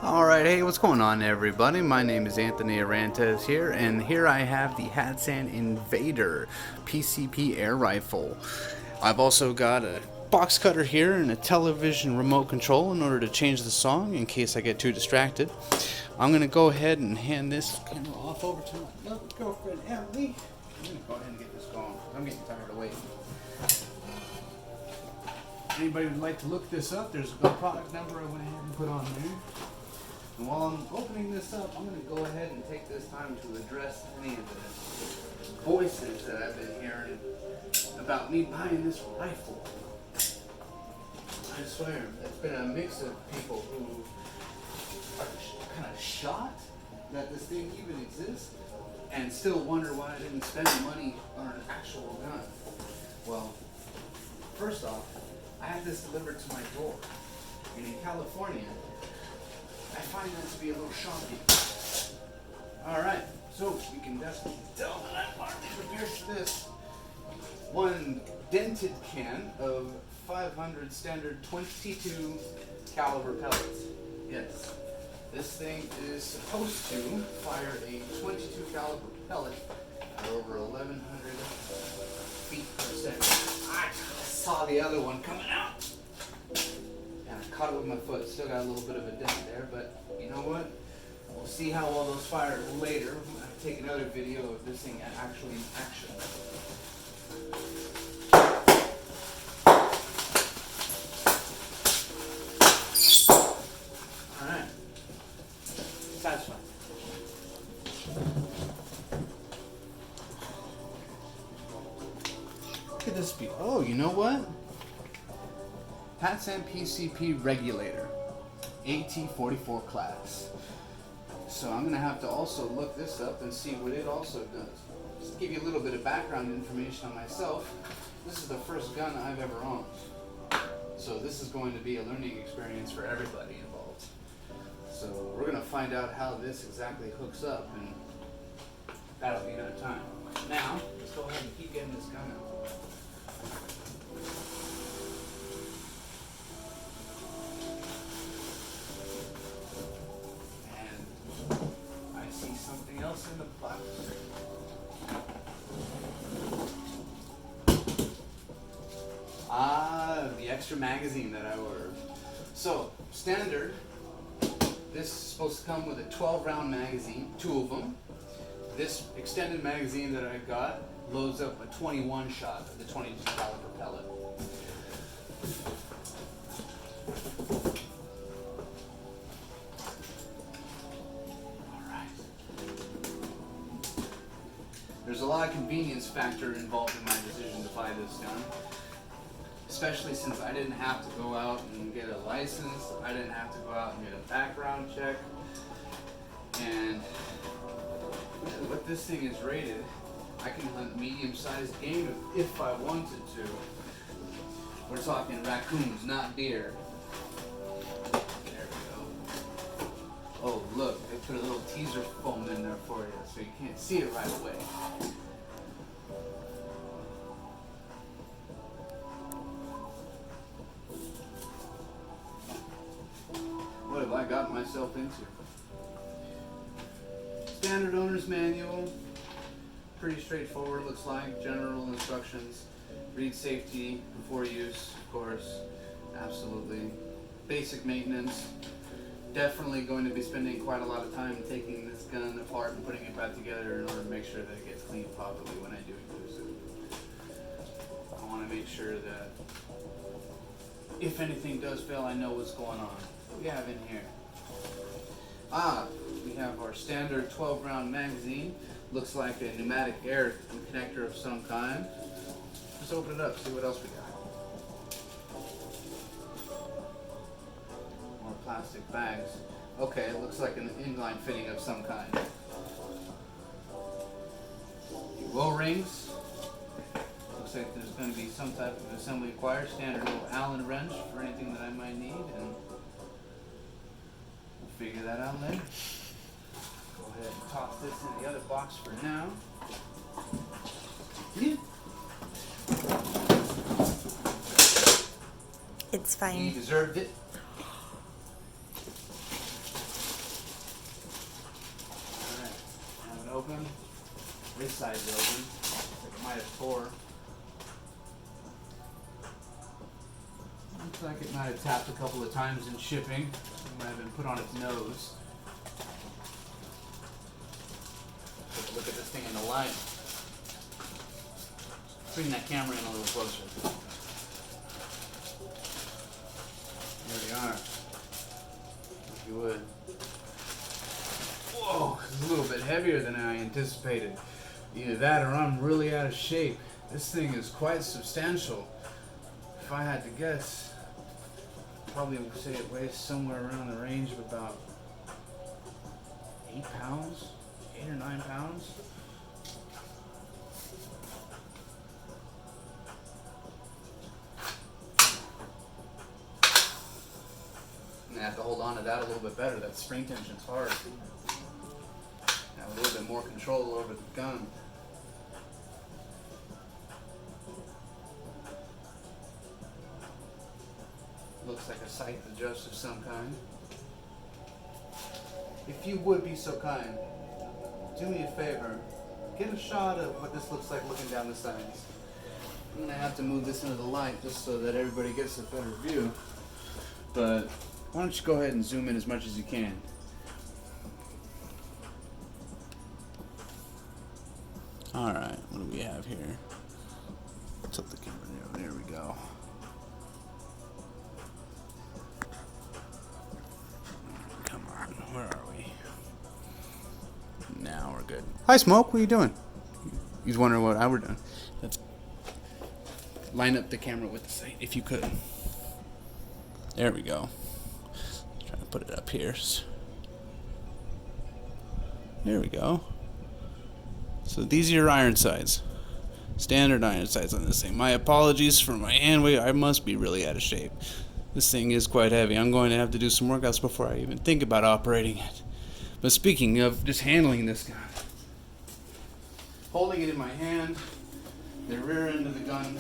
Alright, hey, what's going on everybody? My name is Anthony Arantes here, and here I have the Hatsan Invader PCP air rifle. I've also got a box cutter here and a television remote control in order to change the song in case I get too distracted. I'm going to go ahead and hand this camera off over to my lovely girlfriend Emily. I'm going to go ahead and get this going. I'm getting tired of waiting. Anybody would like to look this up, there's a product number I went ahead and put on there. And while I'm opening this up, I'm going to go ahead and take this time to address any of the voices that I've been hearing about me buying this rifle. I swear, it's been a mix of people who are kind of shocked that this thing even exists and still wonder why I didn't spend money on an actual gun. Well, first off, I had this delivered to my door. And in California, I find that to be a little shocking. Alright, so you can definitely tell that I'm hardly prepared for this. One dented can of 500 standard 22 caliber pellets. Yes, this thing is supposed to fire a 22 caliber pellet at over 1100 feet per second. I saw the other one coming out. And I caught it with my foot. Still got a little bit of a dent there, but you know what? We'll see how all those fire later. I'm going to take another video of this thing actually in action. Alright. Satisfied. Look at this speed. Oh, you know what? Hatsan PCP regulator, AT44 class. So I'm going to have to also look this up and see what it also does. Just to give you a little bit of background information on myself, this is the first gun I've ever owned. So this is going to be a learning experience for everybody involved. So we're going to find out how this exactly hooks up, and that'll be another time. Now, let's go ahead and keep getting this gun out. Something else in the box. Ah, the extra magazine that I ordered. So, standard, this is supposed to come with a 12-round magazine, 2 of them. This extended magazine that I got loads up a 21 shot of the 22 caliber pellet. There's a lot of convenience factor involved in my decision to buy this gun, especially since I didn't have to go out and get a license, I didn't have to go out and get a background check, and what this thing is rated, I can hunt medium-sized game if I wanted to. We're talking raccoons, not deer. Oh look, they put a little teaser foam in there for you, so you can't see it right away. What have I got myself into? Standard owner's manual, pretty straightforward looks like, general instructions, read safety before use, of course, absolutely. Basic maintenance. Definitely going to be spending quite a lot of time taking this gun apart and putting it back together in order to make sure that it gets cleaned properly when I do use it. I want to make sure that if anything does fail, I know what's going on. What do we have in here? We have our standard 12-round magazine. Looks like a pneumatic air connector of some kind. Let's open it up, see what else we got. Plastic bags. Okay, it looks like an inline fitting of some kind. O-rings. Looks like there's going to be some type of assembly required. Standard little Allen wrench for anything that I might need, and we'll figure that out later. Go ahead and toss this in the other box for now. Yeah. It's fine. He deserved it. open. This side's open. Looks like it might have tore. Looks like it might have tapped a couple of times in shipping. It might have been put on its nose. Take a look at this thing in the light. Bring that camera in a little closer. There we are. If you would. Whoa, it's a little bit heavier than I anticipated. Either that or I'm really out of shape. This thing is quite substantial. If I had to guess, probably would say it weighs somewhere around the range of about 8 pounds, 8 or 9 pounds. I have to hold on to that a little bit better. That spring tension's hard. Have a little bit more control over the gun. Looks like a sight adjust of some kind. If you would be so kind, do me a favor. Get a shot of what this looks like looking down the sides. I'm going to have to move this into the light just so that everybody gets a better view. But why don't you go ahead and zoom in as much as you can. Alright, what do we have here? Tilt the camera down. There we go. Come on, where are we? Now we're good. Hi, Smoke, what are you doing? He's wondering what I were doing. Let's line up the camera with the sight, if you could. There we go. Trying to put it up here. There we go. So these are your iron sights. Standard iron sights on this thing. My apologies for my hand weight. I must be really out of shape. This thing is quite heavy. I'm going to have to do some workouts before I even think about operating it. But speaking of just handling this gun, holding it in my hand, the rear end of the gun,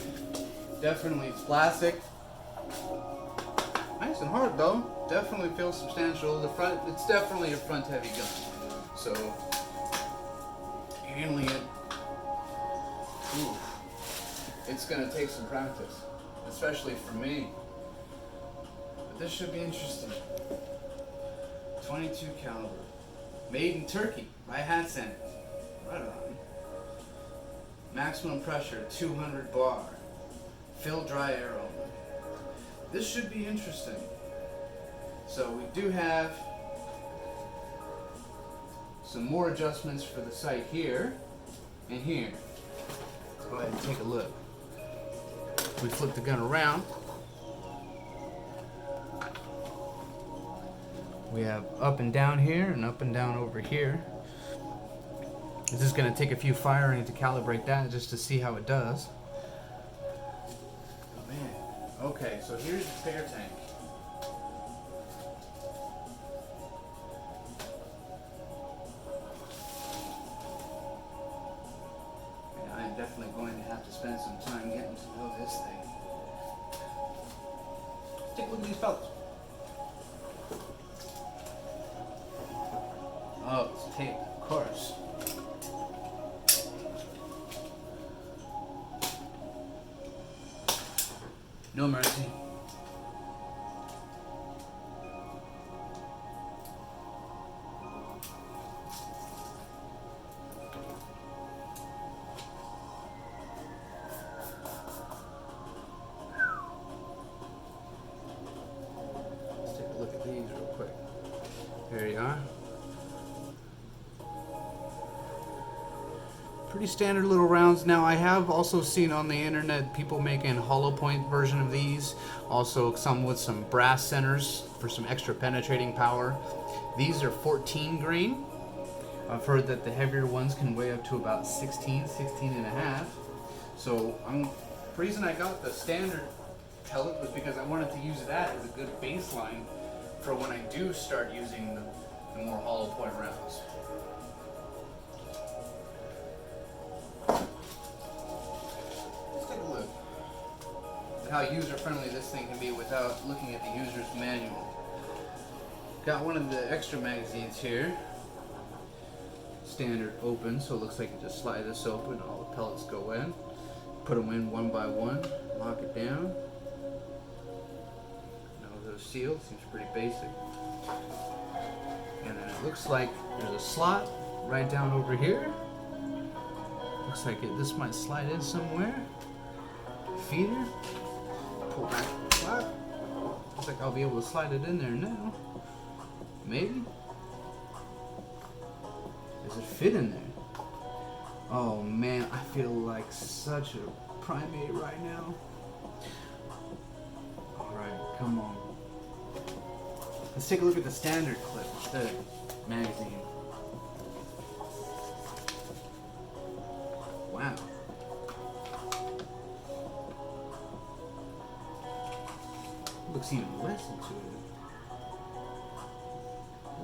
definitely it's plastic. Nice and hard though. Definitely feels substantial. The front, it's definitely a front heavy gun. So handling it, ooh, it's gonna take some practice, especially for me. But this should be interesting. 22 caliber, made in Turkey by Hatsan. Right on. Maximum pressure 200 bar. Fill dry arrow. This should be interesting. So we do have some more adjustments for the sight here and here. Let's go ahead and take a look. We flip the gun around. We have up and down here and up and down over here. This is going to take a few firing to calibrate that just to see how it does. Oh man. Okay, so here's the spare tank. And I'm definitely going to have to spend some time getting to know this thing. Take a look at these pellets. Oh, it's taped, of course. No mercy. Let's take a look at these real quick. There you are. Pretty standard little rounds. Now I have also seen on the internet people making hollow point version of these. Also some with some brass centers for some extra penetrating power. These are 14 grain. I've heard that the heavier ones can weigh up to about 16 and a half. So the reason I got the standard pellet was because I wanted to use that as a good baseline for when I do start using the more hollow point rounds. How user-friendly this thing can be without looking at the user's manual. Got one of the extra magazines here. It's standard open, so it looks like you just slide this open, all the pellets go in, put them in one by one, lock it down. Now those sealed, seems pretty basic. And then it looks like there's a slot right down over here. Looks like this might slide in somewhere. Feeder, pull back the slot. Looks like I'll be able to slide it in there now. Maybe. Does it fit in there? Oh man, I feel like such a primate right now. Alright, come on. Let's take a look at the standard clip instead of magazine. Wow. Looks even less intuitive.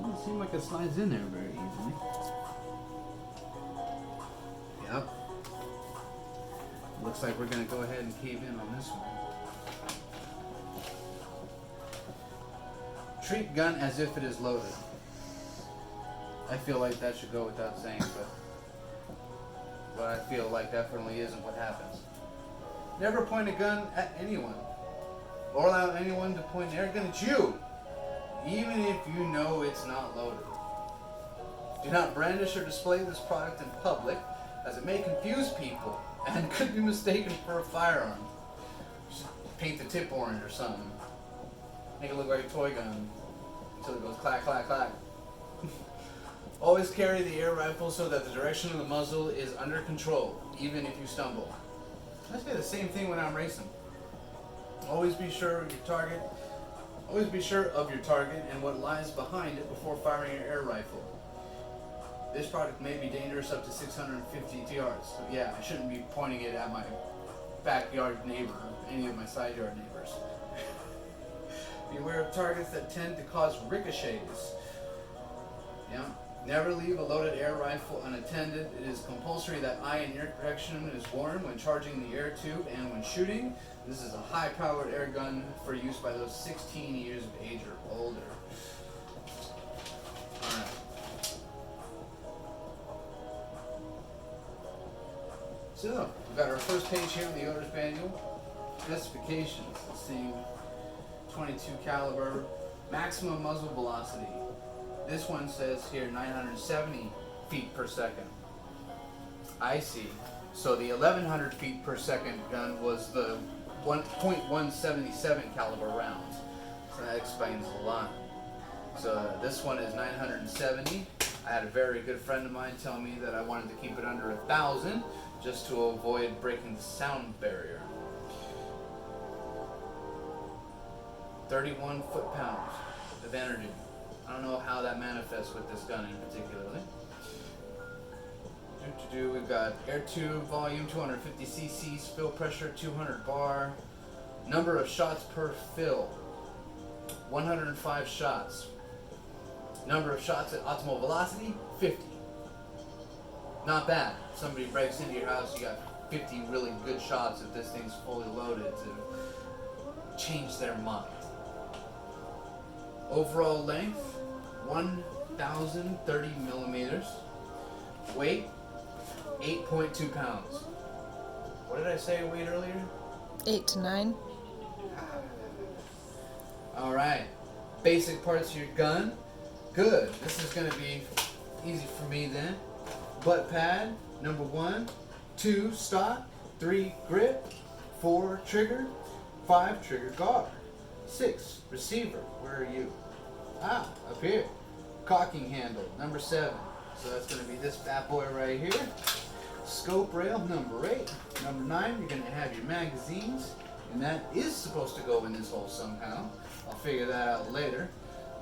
Doesn't seem like it slides in there very easily. Yep. Looks like we're gonna go ahead and cave in on this one. Treat gun as if it is loaded. I feel like that should go without saying, but I feel like definitely isn't what happens. Never point a gun at anyone, or allow anyone to point an air gun at you, even if you know it's not loaded. Do not brandish or display this product in public, as it may confuse people and could be mistaken for a firearm. Just paint the tip orange or something. Make it look like a toy gun until it goes clack, clack, clack. Always carry the air rifle so that the direction of the muzzle is under control, even if you stumble. I say the same thing when I'm racing. Always be sure of your target. Always be sure of your target and what lies behind it before firing your air rifle. This product may be dangerous up to 650 yards. So yeah, I shouldn't be pointing it at my backyard neighbor or any of my side yard neighbors. Beware of targets that tend to cause ricochets. Yeah. Never leave a loaded air rifle unattended. It is compulsory that eye and ear protection is worn when charging the air tube and when shooting. This is a high-powered air gun for use by those 16 years of age or older. Alright. So, we've got our first page here on the owner's manual. Specifications. Let's see. 22 caliber. Maximum muzzle velocity. This one says here 970 feet per second. I see. So the 1100 feet per second gun was the 1.177 caliber rounds. So that explains a lot. So this one is 970. I had a very good friend of mine tell me that I wanted to keep it under 1,000 just to avoid breaking the sound barrier. 31 foot-pounds of energy. I don't know how that manifests with this gun in particularly. We've got air tube volume 250 cc, spill pressure 200 bar, number of shots per fill 105 shots, number of shots at optimal velocity 50. Not bad. Somebody breaks into your house, you got 50 really good shots if this thing's fully loaded to change their mind. Overall length 1,030 millimeters. Weight 8.2 pounds. What did I say weight earlier? 8 to 9. Alright. Basic parts of your gun. Good. This is going to be easy for me then. Butt pad, number 1. 2, stock. 3, grip. 4, trigger. 5, trigger guard. 6, receiver. Where are you? Ah, up here. Cocking handle, number 7. So that's going to be this bad boy right here. Scope rail, number 8. Number 9, you're going to have your magazines. And that is supposed to go in this hole somehow. I'll figure that out later.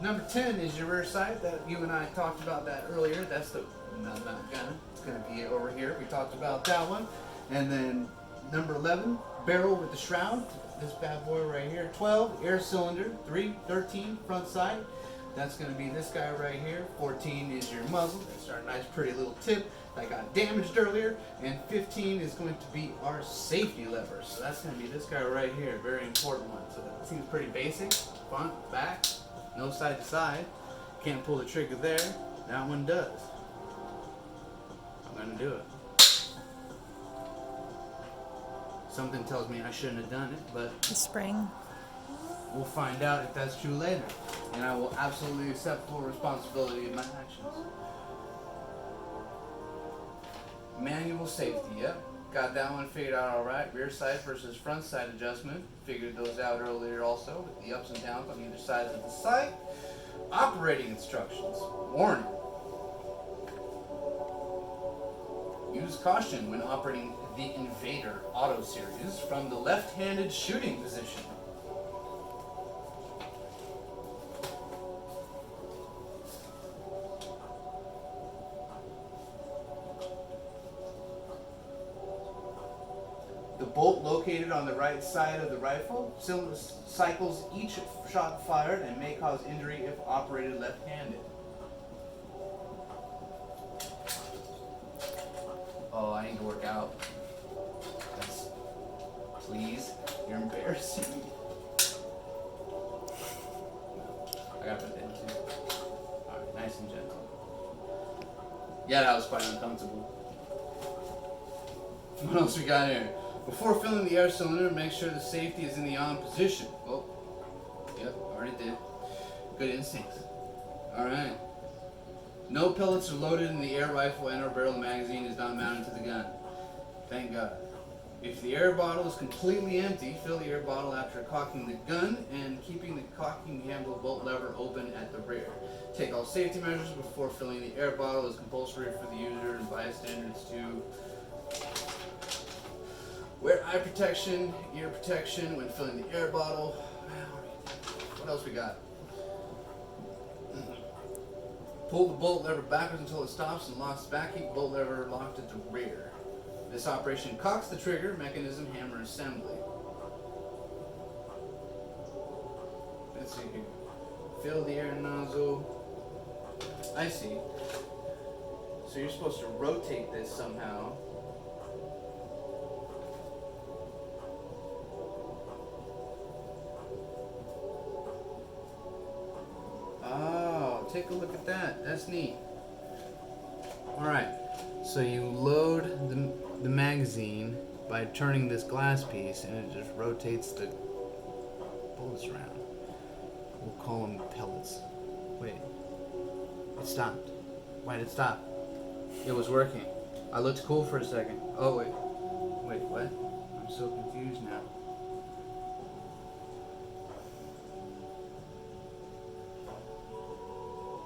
Number 10 is your rear sight. That you and I talked about that earlier. That's the, not gonna. It's going to be over here. We talked about that one. And then number 11, barrel with the shroud. This bad boy right here. 12, air cylinder. 3, 13, front sight. That's going to be this guy right here. 14 is your muzzle. That's our nice pretty little tip that got damaged earlier. And 15 is going to be our safety lever. So that's going to be this guy right here. Very important one. So that seems pretty basic. Front, back, no side to side. Can't pull the trigger there. That one does. gonna do it. Something tells me I shouldn't have done it, but The spring. we'll find out if that's true later. And I will absolutely accept full responsibility of my actions. Manual safety, yep. Got that one figured out alright. Rear side versus front side adjustment. Figured those out earlier also, with the ups and downs on either side of the sight. Operating instructions. Warning. Use caution when operating the Invader Auto Series from the left-handed shooting position. The bolt located on the right side of the rifle cycles each shot fired and may cause injury if operated left-handed. Oh, I need to work out. Please, you're embarrassing me. I gotta put that in too. Alright, nice and gentle. Yeah, that was quite uncomfortable. What else we got here? Before filling the air cylinder, make sure the safety is in the on position. Oh, yep, already did. Good instincts. Alright. No pellets are loaded in the air rifle and or barrel magazine is not mounted to the gun. Thank God. If the air bottle is completely empty, fill the air bottle after cocking the gun and keeping the cocking handle bolt lever open at the rear. Take all safety measures before filling the air bottle. Is compulsory for the user and bystanders to wear eye protection, ear protection when filling the air bottle. What else we got? Pull the bolt lever backwards until it stops and locks back. Keep bolt lever locked at the rear. This operation cocks the trigger mechanism hammer assembly. Let's see here. Fill the air nozzle. I see. So you're supposed to rotate this somehow. Oh, take a look at that. That's neat. Alright. So you load the magazine by turning this glass piece, and it just rotates the bullets around. We'll call them pellets. Wait. It stopped. Why did it stop? It was working. I looked cool for a second. Oh, wait. Wait, what? I'm so confused now.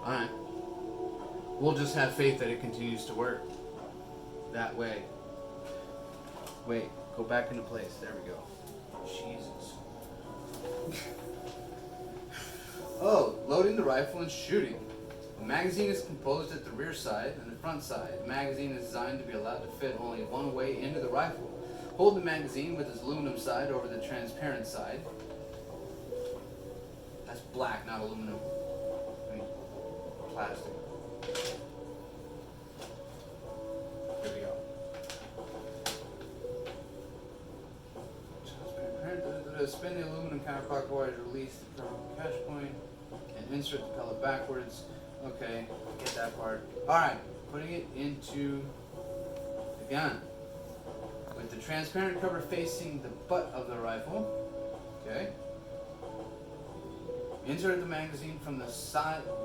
Alright. We'll just have faith that it continues to work that way. Wait, go back into place. There we go. Jesus. Oh, loading the rifle and shooting. The magazine is composed at the rear side and the front side. The magazine is designed to be allowed to fit only one way into the rifle. Hold the magazine with its aluminum side over the transparent side. That's black, not aluminum. I mean, plastic. Here we go. Spin the aluminum counterclockwise, release the catch point, and insert the pellet backwards. Okay, get that part. Alright, putting it into the gun. With the transparent cover facing the butt of the rifle. Okay. Insert the magazine from the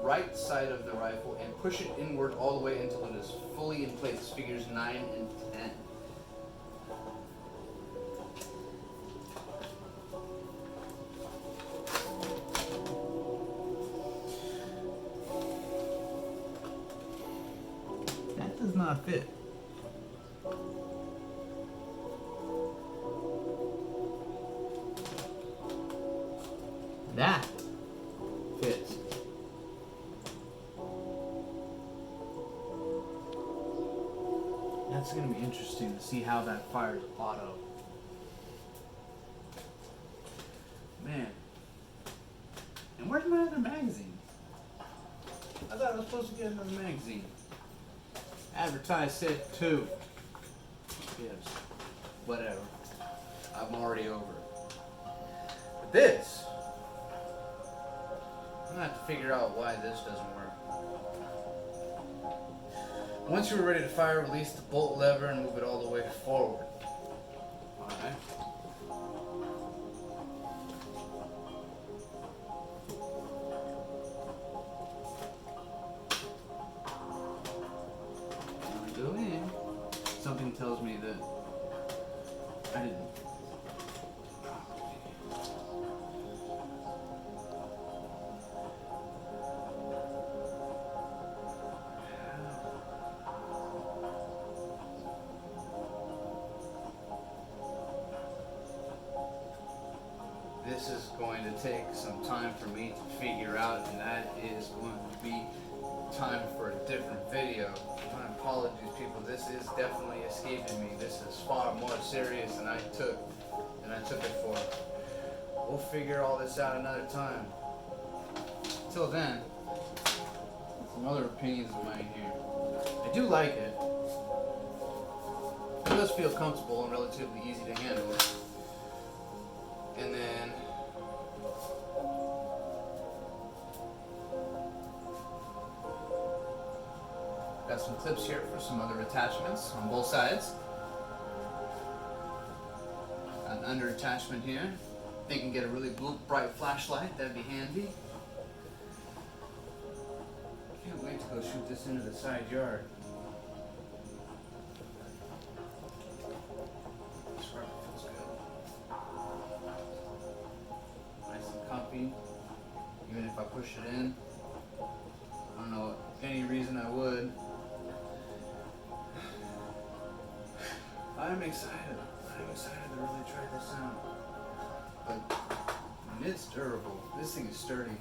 right side of the rifle and push it inward all the way until it is fully in place. Figures 9 and 10. That does not fit. That fits. That's going to be interesting to see how that fires auto. Man. And where's my other magazine? I thought I was supposed to get another magazine. Advertise said 2. Yes. Whatever. I'm already over it. But this, I'm gonna have to figure out why this doesn't work. Once you're ready to fire, release the bolt lever and move it all the way forward. Alright. Go in. Something tells me that I didn't. This is going to take some time for me to figure out, and that is going to be time for a different video. My apologies, people. This is definitely escaping me. This is far more serious than I took it for. We'll figure all this out another time. Till then, some other opinions of mine here. I do like it. It does feel comfortable and relatively easy to handle. And then got some clips here for some other attachments on both sides. Got an under attachment here. They can get a really bright flashlight, that'd be handy. Can't wait to go shoot this into the side yard. This rubber feels good. Nice and comfy. Even if I push it in, I don't know any reason I would. I'm excited. I'm excited to really try this out. But it's durable. This thing is sturdy.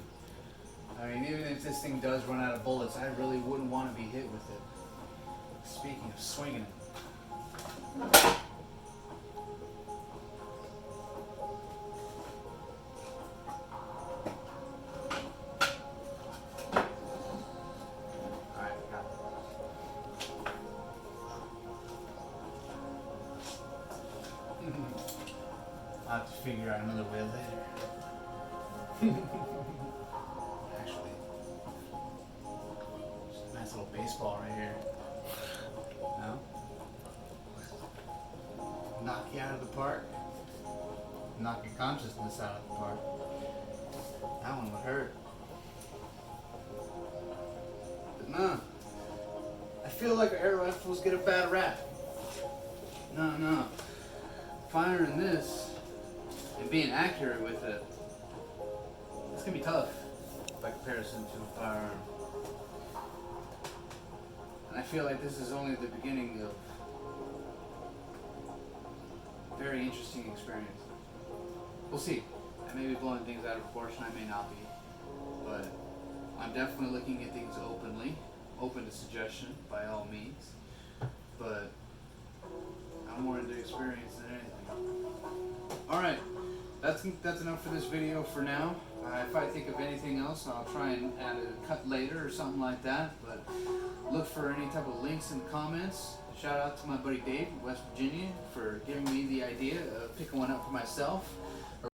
I mean, even if this thing does run out of bullets, I really wouldn't want to be hit with it. Speaking of swinging it. I'll have to figure out another way later. Actually, just a nice little baseball right here. No? Knock you out of the park. Knock your consciousness out of the park. That one would hurt. But no. I feel like air rifles get a bad rap. No. Firing this and being accurate with it, it's gonna be tough by comparison to a firearm. And I feel like this is only the beginning of a very interesting experience. We'll see. I may be blowing things out of proportion, I may not be. But I'm definitely looking at things openly, open to suggestion by all means. But I'm more into experience than anything. Alright, that's enough for this video for now. If I think of anything else, I'll try and add a cut later or something like that. But look for any type of links in the comments. Shout out to my buddy Dave in West Virginia for giving me the idea of picking one up for myself.